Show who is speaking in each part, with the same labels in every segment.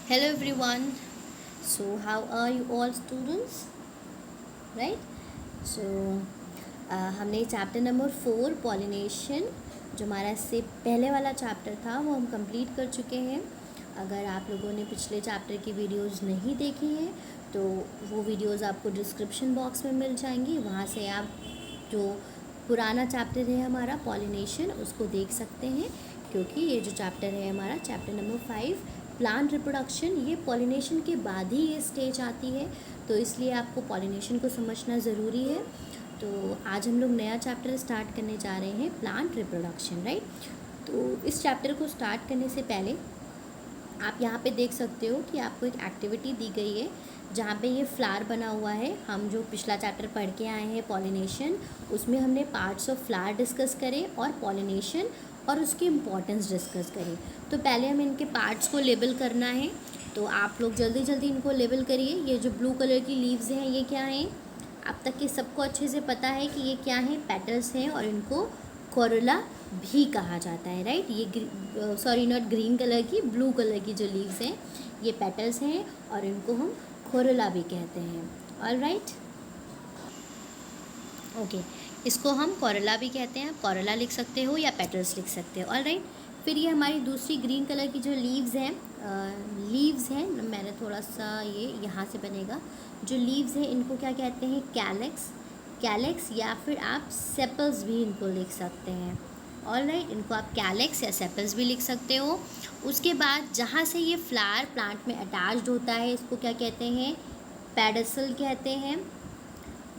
Speaker 1: Hello everyone. So how are you all students? Right? So हमने chapter number 4 pollination जो हमारा इससे पहले वाला चैप्टर था वो हम कंप्लीट कर चुके हैं। अगर आप लोगों ने पिछले चैप्टर की वीडियोस नहीं देखी हैं तो वो वीडियोस आपको डिस्क्रिप्शन बॉक्स में मिल जाएंगी, वहाँ से आप जो पुराना चैप्टर है हमारा पॉलिनेशन उसको देख सकते हैं, क्योंकि ये जो चैप्टर है हमारा चैप्टर नंबर 5 प्लांट रिप्रोडक्शन, ये पॉलिनेशन के बाद ही ये स्टेज आती है, तो इसलिए आपको पॉलिनेशन को समझना ज़रूरी है। तो आज हम लोग नया चैप्टर स्टार्ट करने जा रहे हैं, प्लांट रिप्रोडक्शन, राइट। तो इस चैप्टर को स्टार्ट करने से पहले आप यहाँ पे देख सकते हो कि आपको एक एक्टिविटी दी गई है जहाँ पे ये फ्लावर बना हुआ है। हम जो पिछला चैप्टर पढ़ के आए हैं पॉलिनेशन, उसमें हमने पार्ट्स ऑफ फ्लावर डिस्कस करे और पॉलिनेशन और उसकी इम्पोर्टेंस डिस्कस करी। तो पहले हमें इनके पार्ट्स को लेबल करना है, तो आप लोग जल्दी जल्दी इनको लेबल करिए। ये जो ब्लू कलर की लीव्स हैं ये क्या हैं? अब तक के सबको अच्छे से पता है कि ये क्या हैं, पेटल्स हैं, और इनको कोरोला भी कहा जाता है, राइट। ये सॉरी नॉट ग्रीन कलर की, ब्लू कलर की जो लीव्स हैं ये पेटल्स हैं और इनको हम कोरोला भी कहते हैं। ऑल राइट, ओके, इसको हम कोरोला भी कहते हैं। आप कोरोला लिख सकते हो या पेटल्स लिख सकते हो। ऑल राइट, फिर ये हमारी दूसरी ग्रीन कलर की जो लीव्स हैं, मैंने थोड़ा सा ये यहाँ से बनेगा, जो लीव्स हैं इनको क्या कहते हैं? कैलेक्स या फिर आप सेपल्स भी इनको लिख सकते हैं। ऑल राइट, इनको आप कैलेक्स या सेपल्स भी लिख सकते हो। उसके बाद जहाँ से ये फ्लावर प्लांट में अटैच्ड होता है इसको क्या कहते हैं? पेडसल कहते हैं,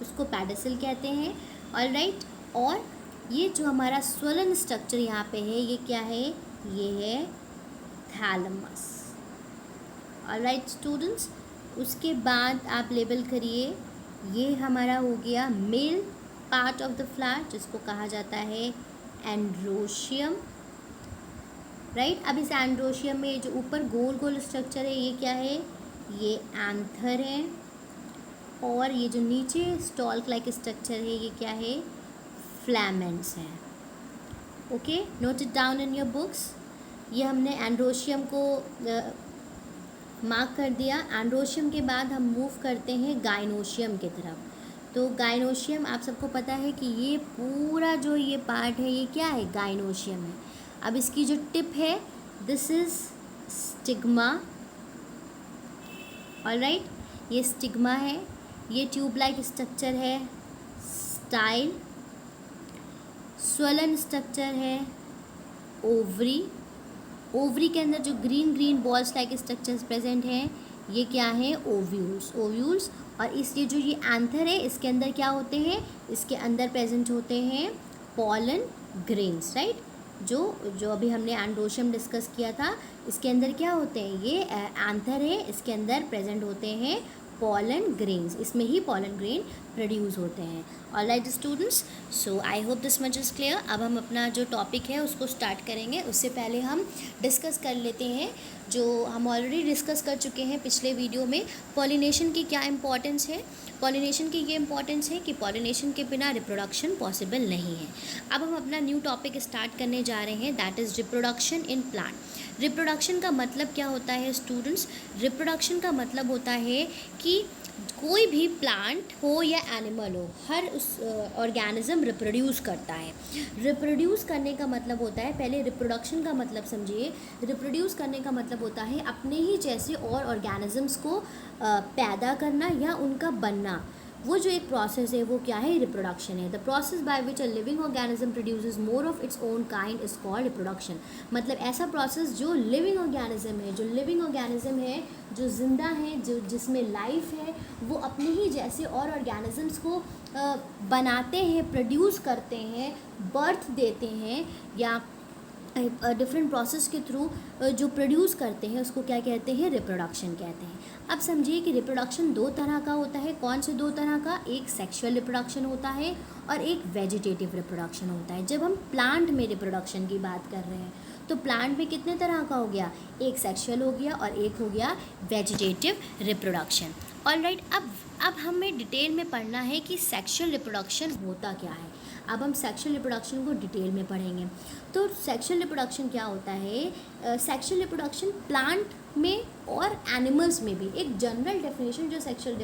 Speaker 1: उसको पेडसल कहते हैं। ऑल राइट, और ये जो हमारा स्वलन स्ट्रक्चर यहाँ पे है ये क्या है? ये है थैलमस। ऑल राइट स्टूडेंट्स, उसके बाद आप लेबल करिए, ये हमारा हो गया male part of the flower जिसको कहा जाता है एंड्रोशियम, राइट। अब इस एंड्रोशियम में जो ऊपर गोल गोल स्ट्रक्चर है ये क्या है? ये एंथर है, और ये जो नीचे स्टॉल्क लाइक स्ट्रक्चर है ये क्या है? फ्लैमेंट्स हैं। Okay, note it down in your books. ये हमने एंड्रोशियम को मार्क कर दिया। एंड्रोशियम के बाद हम मूव करते हैं गाइनोशियम की तरफ। तो गाइनोशियम आप सबको पता है कि ये पूरा जो ये पार्ट है ये क्या है? गाइनोशियम है। अब इसकी जो टिप है this is stigma. All right, ये स्टिग्मा है, ये ट्यूब लाइक स्ट्रक्चर है स्टाइल, स्वलन स्ट्रक्चर है ओवरी। ओवरी के अंदर जो green green balls like structures present हैं ये क्या है? ओव्यूल्स। और इस ये जो ये एंथर है इसके अंदर क्या होते हैं? इसके अंदर प्रेजेंट होते हैं पॉलन ग्रेन्स, राइट। जो अभी हमने एंड्रोशियम डिस्कस किया था इसके अंदर क्या होते हैं? ये एंथर है, इसके अंदर प्रेजेंट होते हैं पॉलन ग्रेन्स, इसमें ही पॉलन ग्रेन प्रोड्यूस होते हैं। All right students, so I hope this much is clear. अब हम अपना जो टॉपिक है उसको स्टार्ट करेंगे। उससे पहले हम डिस्कस कर लेते हैं जो हम ऑलरेडी डिस्कस कर चुके हैं पिछले वीडियो में, पॉलिनेशन की क्या इंपॉर्टेंस है। पॉलिनेशन की ये इंपॉर्टेंस है कि पॉलिनेशन के बिना रिप्रोडक्शन पॉसिबल नहीं है। अब हम अपना न्यू टॉपिक स्टार्ट करने जा रहे हैं, that is reproduction in plant. Reproduction का मतलब क्या होता है स्टूडेंट्स? रिप्रोडक्शन का मतलब होता है कि कोई भी प्लांट हो या एनिमल हो, हर उस ऑर्गेनिज्म रिप्रोड्यूस करता है। रिप्रोड्यूस करने का मतलब होता है, पहले रिप्रोडक्शन का मतलब समझिए। रिप्रोड्यूस करने का मतलब होता है अपने ही जैसे और ऑर्गेनिजम्स को पैदा करना या उनका बनना। वो जो एक प्रोसेस है वो क्या है? रिप्रोडक्शन है। The process by which a living organism produces more of its own kind is called reproduction. मतलब ऐसा प्रोसेस जो लिविंग ऑर्गेनिज्म है, जो जिंदा है, जो जिसमें लाइफ है, वो अपने ही जैसे और ऑर्गेनिजम्स को बनाते हैं, प्रोड्यूस करते हैं, बर्थ देते हैं, या डिफरेंट प्रोसेस के थ्रू जो प्रोड्यूस करते हैं उसको क्या कहते हैं? रिप्रोडक्शन कहते हैं। अब समझिए कि रिप्रोडक्शन दो तरह का होता है। कौन से दो तरह का? एक सेक्सुअल रिप्रोडक्शन होता है और एक वेजिटेटिव रिप्रोडक्शन होता है। जब हम प्लांट में रिप्रोडक्शन की बात कर रहे हैं तो प्लांट में कितने तरह का हो गया? एक सेक्सुअल हो गया और एक हो गया वेजिटेटिव रिप्रोडक्शन। ऑल राइट, अब हमें डिटेल में पढ़ना है कि सेक्सुअल रिप्रोडक्शन होता क्या है। अब हम सेक्शुअल रिप्रोडक्शन को डिटेल में पढ़ेंगे। तो सेक्शुअल रिप्रोडक्शन क्या होता है? सेक्शुअल रिप्रोडक्शन प्लांट में और एनिमल्स में भी, एक जनरल डेफिनेशन जो सेक्शुअल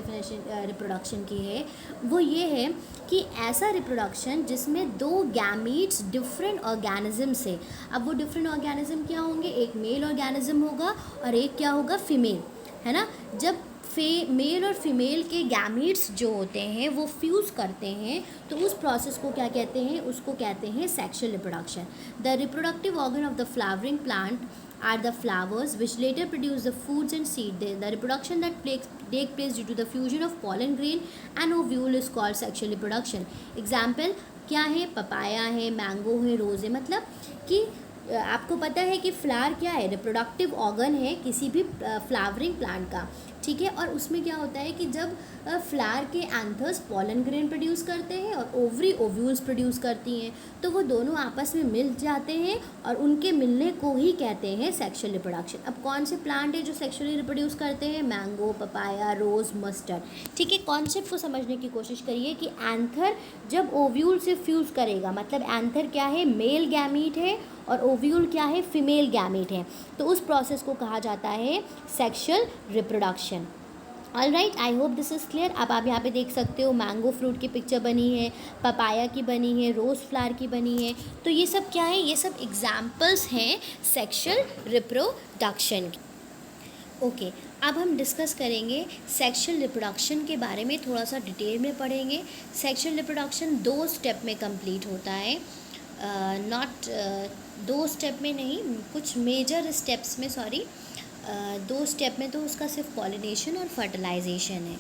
Speaker 1: रिप्रोडक्शन की है वो ये है कि ऐसा रिप्रोडक्शन जिसमें दो गैमीट्स डिफरेंट ऑर्गेनिज्म से, अब वो डिफरेंट ऑर्गेनिज्म क्या होंगे? एक मेल ऑर्गेनिज्म होगा और एक क्या होगा? फीमेल, है ना। जब मेल और फीमेल के गैमीट्स जो होते हैं वो फ्यूज़ करते हैं तो उस प्रोसेस को क्या कहते हैं? उसको कहते हैं sexual reproduction. The reproductive organ of the flowering plant are the flowers which later produce the fruits and seed. The reproduction that take place due to the fusion of pollen grain and ovule is called sexual reproduction. Example क्या है? Papaya है, mango है, रोज़ है। मतलब कि आपको पता है कि फ्लावर क्या है? रिप्रोडक्टिव ऑर्गन है किसी भी फ्लावरिंग प्लांट का, ठीक है। और उसमें क्या होता है कि जब फ्लावर के एंथर्स पॉलन ग्रेन प्रोड्यूस करते हैं और ओवरी ओव्यूल्स प्रोड्यूस करती हैं, तो वो दोनों आपस में मिल जाते हैं और उनके मिलने को ही कहते हैं सेक्शुअल रिप्रोडक्शन। अब कौन से प्लांट है जो सेक्शुअली रिप्रोड्यूस करते हैं? मैंगो, पपाया, रोज़, मस्टर्ड, ठीक है। कॉन्सेप्ट को समझने की कोशिश करिए कि एंथर जब ओव्यूल से फ्यूज़ करेगा, मतलब एंथर क्या है? मेल गैमीट है और ओव्यूल क्या है? फीमेल गैमीट है, तो उस प्रोसेस को कहा जाता है sexual reproduction. All right, I hope this is clear. अब आप यहाँ पे देख सकते हो मैंगो फ्रूट की पिक्चर बनी है, पपाया की बनी है, रोज़ फ्लावर की बनी है। तो ये सब क्या है? ये सब एग्जाम्पल्स हैं सेक्शुअल रिप्रोडक्शन की। ओके, अब हम डिस्कस करेंगे सेक्शुअल रिप्रोडक्शन के बारे में, थोड़ा सा डिटेल में पढ़ेंगे। सेक्शुअल रिप्रोडक्शन 2 स्टेप में कंप्लीट होता है, नॉट 2 स्टेप में नहीं, कुछ मेजर स्टेप्स में, सॉरी 2 स्टेप में तो उसका सिर्फ पॉलिनेशन और फर्टिलाइजेशन है।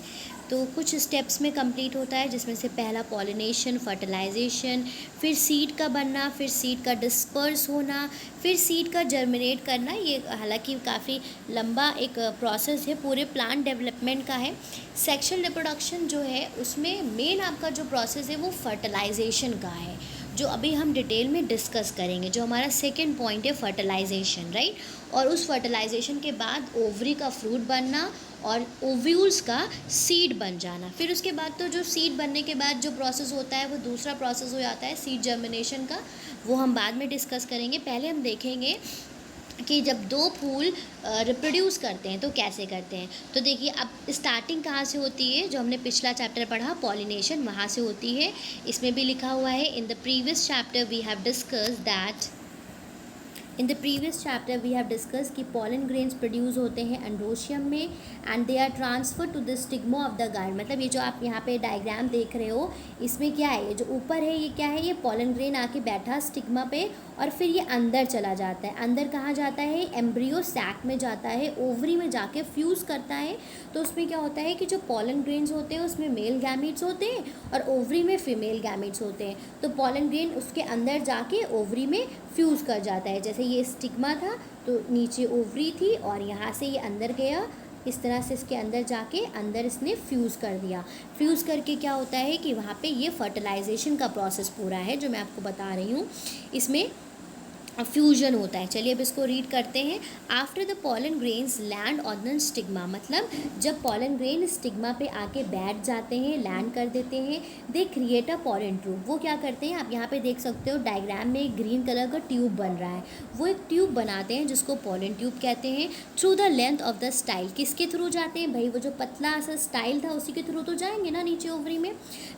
Speaker 1: तो कुछ स्टेप्स में कंप्लीट होता है जिसमें से पहला पॉलिनेशन, फर्टिलाइजेशन, फिर सीड का बनना, फिर सीड का डिस्पर्स होना, फिर सीड का जर्मिनेट करना। ये हालांकि काफ़ी लंबा एक प्रोसेस है, पूरे प्लांट डेवलपमेंट का है। सेक्शुअल रिप्रोडक्शन जो है उसमें मेन आपका जो प्रोसेस है वो फर्टिलाइजेशन का है, जो अभी हम डिटेल में डिस्कस करेंगे, जो हमारा सेकेंड पॉइंट है फर्टिलाइजेशन, राइट। और उस फर्टिलाइजेशन के बाद ओवरी का फ्रूट बनना और ओव्यूल्स का सीड बन जाना। फिर उसके बाद तो जो सीड बनने के बाद जो प्रोसेस होता है वो दूसरा प्रोसेस हो जाता है सीड जर्मिनेशन का, वो हम बाद में डिस्कस करेंगे। पहले हम देखेंगे कि जब 2 फूल रिप्रोड्यूस करते हैं तो कैसे करते हैं। तो देखिए, अब स्टार्टिंग कहाँ से होती है? जो हमने पिछला चैप्टर पढ़ा पॉलिनेशन, वहाँ से होती है। इसमें भी लिखा हुआ है, in the previous chapter we have discussed that कि पॉलन ग्रेन्स प्रोड्यूस होते हैं एंड्रोशियम में and they are transfer to the stigma of the guard. मतलब ये जो आप यहाँ पे डायग्राम देख रहे हो, इसमें क्या है? ये जो ऊपर है ये क्या है? ये पॉलन ग्रेन आके बैठा स्टिग्मा पे और फिर ये अंदर चला जाता है। अंदर कहाँ जाता है? एम्ब्रियो सैक में जाता है, ओवरी में जाके फ्यूज़ करता है। तो उसमें क्या होता है कि जो पॉलन ग्रेन्स होते हैं उसमें मेल गैमीट्स होते हैं और ओवरी में फीमेल गैमीट्स होते हैं। तो पॉलन ग्रेन उसके अंदर जाके ओवरी में फ्यूज़ कर जाता है। जैसे ये स्टिग्मा था तो नीचे ओवरी थी और यहाँ से ये अंदर गया, इस तरह से इसके अंदर जाके अंदर इसने फ्यूज़ कर दिया। फ्यूज़ करके क्या होता है कि वहाँ पे ये फर्टिलाइजेशन का प्रोसेस पूरा है जो मैं आपको बता रही हूँ, इसमें फ्यूजन होता है। चलिए अब इसको रीड करते हैं। After the pollen grains land on the stigma, मतलब जब पॉलन ग्रेन स्टिग्मा पे आके बैठ जाते हैं, लैंड कर देते हैं, they create a pollen tube. वो क्या करते हैं? आप यहाँ पे देख सकते हो डायग्राम में एक ग्रीन कलर का ट्यूब बन रहा है। वो एक ट्यूब बनाते हैं जिसको पॉलन ट्यूब कहते हैं। Through the length of the style, किसके थ्रू जाते हैं भाई? वो जो पतला सा स्टाइल था उसी के थ्रू तो जाएंगे ना नीचे ओवरी में,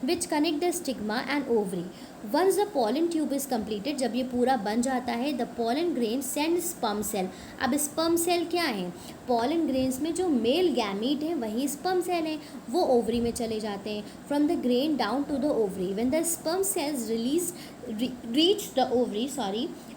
Speaker 1: which connect the stigma and ovary. Once the pollen tube is completed, जब ये पूरा बन जाता है, the pollen grain send sperm cell. अब स्पर्म सेल क्या है? पॉलन ग्रेन्स में जो मेल गैमीट है वही स्पर्म सेल है, वो ओवरी में चले जाते हैं। From the grain down to the ovary, when the sperm cells reach the ovary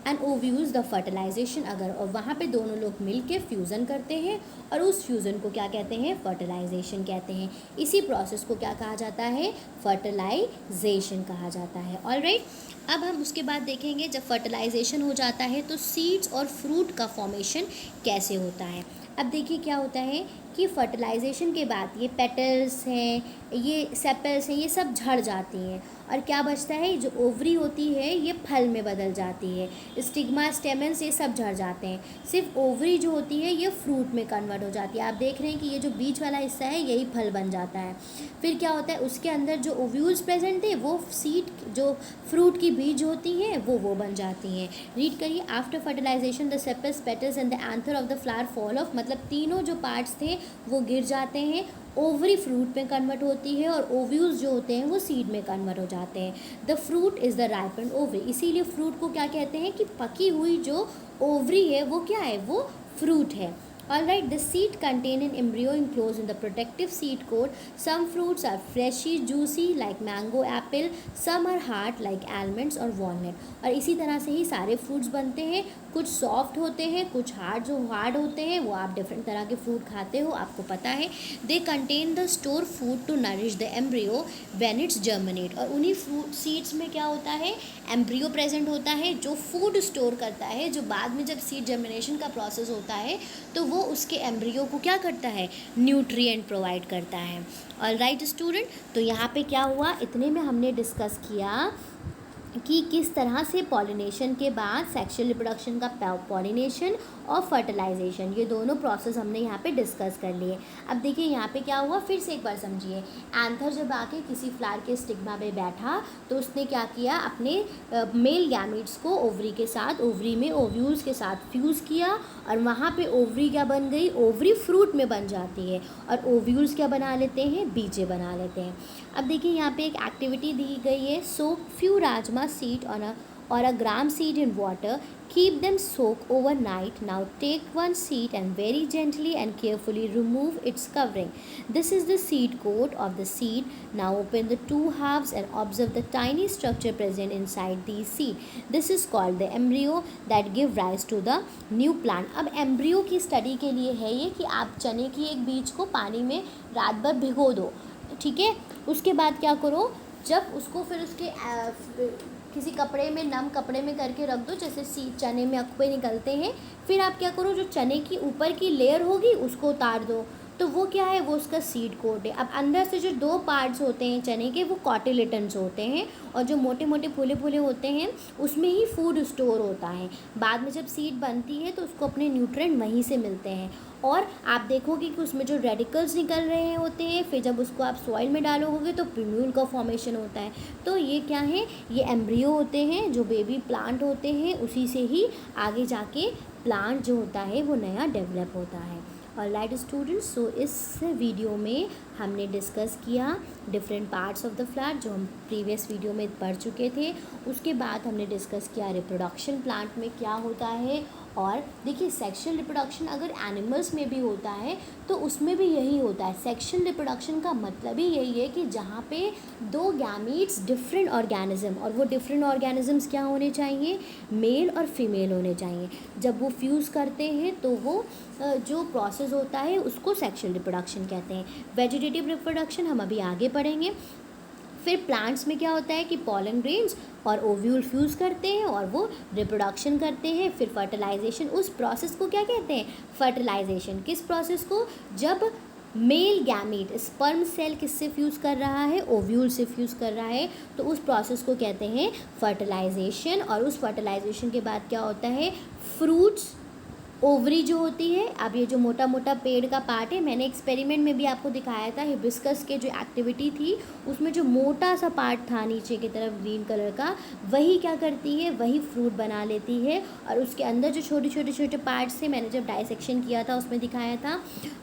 Speaker 1: and ovules the fertilization अगर, और वहाँ पे दोनों लोग मिल के फ्यूज़न करते हैं और उस फ्यूज़न को क्या कहते हैं? फर्टिलाइजेशन कहते हैं। इसी प्रोसेस को क्या कहा जाता है? फर्टिलाइजेशन कहा जाता है। ऑलराइट, अब हम उसके बाद देखेंगे जब फर्टिलाइजेशन हो जाता है तो सीड्स और फ्रूट का फॉर्मेशन कैसे होता है। अब देखिए क्या होता है कि फर्टिलाइजेशन के बाद ये पेटल्स हैं, ये सेपल्स हैं, ये सब झड़ जाती हैं और क्या बचता है, जो ओवरी होती है ये फल में बदल जाती है, स्टिग्मा स्टेमन्स ये सब झड़ जाते हैं, सिर्फ ओवरी जो होती है ये फ्रूट में कन्वर्ट हो जाती है। आप देख रहे हैं कि ये जो बीच वाला हिस्सा है यही फल बन जाता है। फिर क्या होता है, उसके अंदर जो ओव्यूल्स प्रेजेंट थे वो सीड जो फ्रूट की बीज होती हैं वो बन जाती हैं। रीड करिए, after fertilization the sepals petals and the anther of the flower fall off, मतलब तीनों जो पार्ट्स थे वो गिर जाते हैं, ओवरी फ्रूट में कन्वर्ट होती है और ओव्यूल्स जो होते हैं वो सीड में कन्वर्ट हो जाते हैं। The fruit is the ripened ovary, इसीलिए फ्रूट को क्या कहते हैं कि पकी हुई जो ओवरी है वो क्या है, वो फ्रूट है। Alright, the seed contain an embryo enclosed in the protective seed coat. Some fruits are fleshy, juicy like mango, apple. Some are hard like almonds or walnut. और इसी तरह से ही सारे फ्रूट्स बनते हैं, कुछ सॉफ्ट होते हैं, कुछ हार्ड होते हैं, वो आप डिफरेंट तरह के फ्रूट खाते हो, आपको पता है। They contain the store food to nourish the embryo when it's germinate, और उन्हीं फ्रूट सीड्स में क्या होता है, एम्ब्रियो प्रेजेंट होता है जो फूड स्टोर करता है, जो बाद में जब सीड जर्मिनेशन का प्रोसेस होता है तो वो उसके एम्ब्रियो को क्या करता है, न्यूट्रिएंट प्रोवाइड करता है। ऑलराइट स्टूडेंट, तो यहाँ पे क्या हुआ, इतने में हमने डिस्कस किया कि किस तरह से पॉलिनेशन के बाद सेक्सुअल रिप्रोडक्शन का पॉलिनेशन और फर्टिलाइजेशन, ये दोनों प्रोसेस हमने यहाँ पे डिस्कस कर लिए। अब देखिए यहाँ पे क्या हुआ, फिर से एक बार समझिए। एंथर जब आके किसी फ्लावर के स्टिग्मा पे बैठा तो उसने क्या किया, अपने मेल गैमेट्स को ओवरी के साथ, ओवरी में ओव्यूल्स के साथ फ्यूज़ किया और वहाँ पे ओवरी क्या बन गई, ओवरी फ्रूट में बन जाती है और ओव्यूल्स क्या बना लेते हैं, बीजे बना लेते हैं। अब देखिए यहाँ पे एक एक्टिविटी दी गई है, soak few rajma seed or a gram seed in water, keep them soak overnight. Now take one seed and very gently and carefully remove its covering. This is the seed coat of the seed. Now open the two halves and observe the tiny structure present inside these seed. This is called the embryo that give rise to the new plant. अब embryo की study के लिए है ये कि आप चने की एक बीज को पानी में रात भर भिगो दो, ठीक है। उसके बाद क्या करो, जब उसको फिर उसके किसी कपड़े में, नम कपड़े में करके रख दो, जैसे चने में अकवे निकलते हैं, फिर आप क्या करो, जो चने की ऊपर की लेयर होगी उसको उतार दो, तो वो क्या है, वो उसका सीड कोट है। अब अंदर से जो दो पार्ट्स होते हैं चने के वो कॉटिलेटन्स होते हैं और जो मोटे मोटे फूले फूले होते हैं उसमें ही फूड स्टोर होता है। बाद में जब सीड बनती है तो उसको अपने न्यूट्रिएंट वहीं से मिलते हैं और आप देखोगे कि उसमें जो रेडिकल्स निकल रहे होते हैं, फिर जब उसको आप सॉइल में डालोगे तो प्यूम्यूल का फॉर्मेशन होता है। तो ये क्या है, ये एम्ब्रियो होते हैं जो बेबी प्लांट होते हैं, उसी से ही आगे जाके प्लांट जो होता है वो नया डेवलप होता है। ऑलराइट स्टूडेंट्स, सो इस वीडियो में हमने डिस्कस किया different parts of the flower जो हम प्रीवियस वीडियो में पढ़ चुके थे। उसके बाद हमने डिस्कस किया रिप्रोडक्शन प्लांट में क्या होता है, और देखिए सेक्शुअल रिप्रोडक्शन अगर एनिमल्स में भी होता है तो उसमें भी यही होता है। सेक्शुअल रिप्रोडक्शन का मतलब ही यही है कि जहाँ पे दो गैमीट्स डिफरेंट ऑर्गेनिज्म, और वो डिफरेंट ऑर्गेनिजम्स क्या होने चाहिए, मेल और फीमेल होने चाहिए। जब वो फ्यूज़ करते हैं तो वो जो प्रोसेस होता है उसको सेक्शुअल रिप्रोडक्शन कहते हैं। वेजिटेटिव रिप्रोडक्शन हम अभी आगे पढ़ेंगे। फिर प्लांट्स में क्या होता है कि पॉलन ग्रेन्स और ओव्यूल फ्यूज़ करते हैं और वो रिप्रोडक्शन करते हैं। फिर फर्टिलाइजेशन, उस प्रोसेस को क्या कहते हैं, फर्टिलाइजेशन। किस प्रोसेस को, जब मेल गैमीट स्पर्म सेल किससे फ्यूज़ कर रहा है, ओव्यूल से फ्यूज़ कर रहा है, तो उस प्रोसेस को कहते हैं फर्टिलाइजेशन। और उस फर्टिलाइजेशन के बाद क्या होता है, फ्रूट्स, ओवरी जो होती है। अब ये जो मोटा मोटा पेड़ का पार्ट है, मैंने एक्सपेरिमेंट में भी आपको दिखाया था, हिबिस्कस के जो एक्टिविटी थी उसमें जो मोटा सा पार्ट था नीचे की तरफ ग्रीन कलर का, वही क्या करती है, वही फ्रूट बना लेती है। और उसके अंदर जो छोटे छोटे छोटे पार्ट्स थे, मैंने जब डाइसेक्शन किया था उसमें दिखाया था,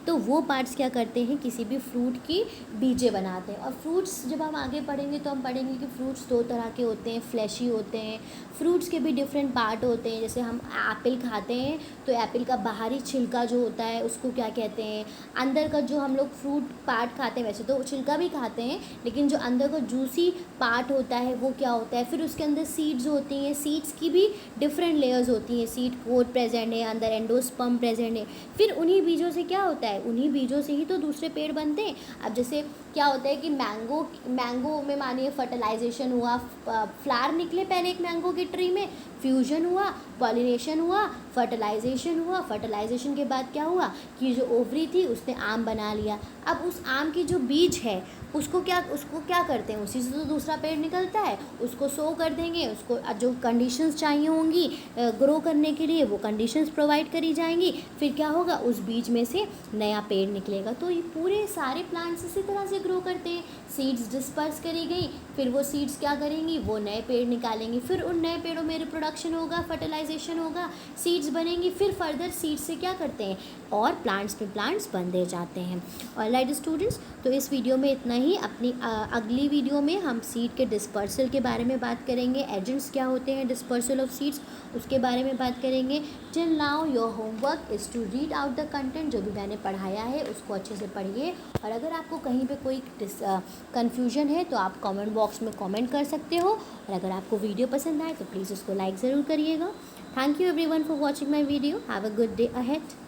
Speaker 1: तो वो पार्ट्स क्या करते हैं, किसी भी फ्रूट की बीजें बनाते हैं। और फ्रूट्स जब हम आगे पढ़ेंगे तो हम पढ़ेंगे कि फ्रूट्स दो तरह के होते हैं, फ्लैशी होते हैं। फ्रूट्स के भी डिफरेंट पार्ट होते हैं, जैसे हम एप्पल खाते हैं तो एप्पल का बाहरी छिलका जो होता है उसको क्या कहते हैं, अंदर का जो हम लोग फ्रूट पार्ट खाते हैं, वैसे तो छिलका भी खाते हैं लेकिन जो अंदर का जूसी पार्ट होता है वो क्या होता है। फिर उसके अंदर सीड्स होती हैं, सीड्स की भी डिफरेंट लेयर्स होती हैं, सीड कोट प्रेजेंट है, अंदर एंडोस्पर्म प्रेजेंट है। फिर उन्हीं बीजों से क्या होता है, उन्हीं बीजों से ही तो दूसरे पेड़ बनते हैं। अब जैसे क्या होता है कि मैंगो में मानिए फर्टिलाइजेशन हुआ, फ्लावर निकले पहले एक मैंगो की ट्री में, फ्यूजन हुआ, पॉलिनेशन हुआ, फर्टिलाइजेशन हुआ, फर्टिलाइजेशन के बाद क्या हुआ कि जो ओवरी थी उसने आम बना लिया। अब उस आम की जो बीज है उसको क्या करते हैं, उसी से तो दूसरा पेड़ निकलता है, उसको सो कर देंगे, उसको जो कंडीशंस चाहिए होंगी ग्रो करने के लिए वो कंडीशंस प्रोवाइड करी जाएंगी, फिर क्या होगा उस बीज में से नया पेड़ निकलेगा। तो ये पूरे सारे प्लांट्स इसी तरह से ग्रो करते हैं। सीड्स डिस्पर्स करी गई, फिर वो सीड्स क्या करेंगी, वो नए पेड़ निकालेंगी, फिर उन नए पेड़ों में रिप्रोडक्शन होगा, फर्टिलाइजेशन होगा, सीड्स बनेंगी, फिर फर्दर सीड्स से क्या करते हैं और प्लांट्स में प्लांट्स बनते जाते हैं। ऑलराइट स्टूडेंट्स, तो इस वीडियो में इतना ही। अपनी अगली वीडियो में हम सीड के डिस्पर्सल के बारे में बात करेंगे, एजेंट्स क्या होते हैं डिस्पर्सल ऑफ सीड्स उसके बारे में बात करेंगे। Till now your homework is to read out the content, जो भी मैंने पढ़ाया है उसको अच्छे से पढ़िए। और अगर आपको कहीं पे कोई कन्फ्यूजन है तो आप कमेंट बॉक्स में कमेंट कर सकते हो, और अगर आपको वीडियो पसंद आए तो प्लीज़ उसको लाइक ज़रूर करिएगा। Thank you everyone for watching my video. Have a good day ahead.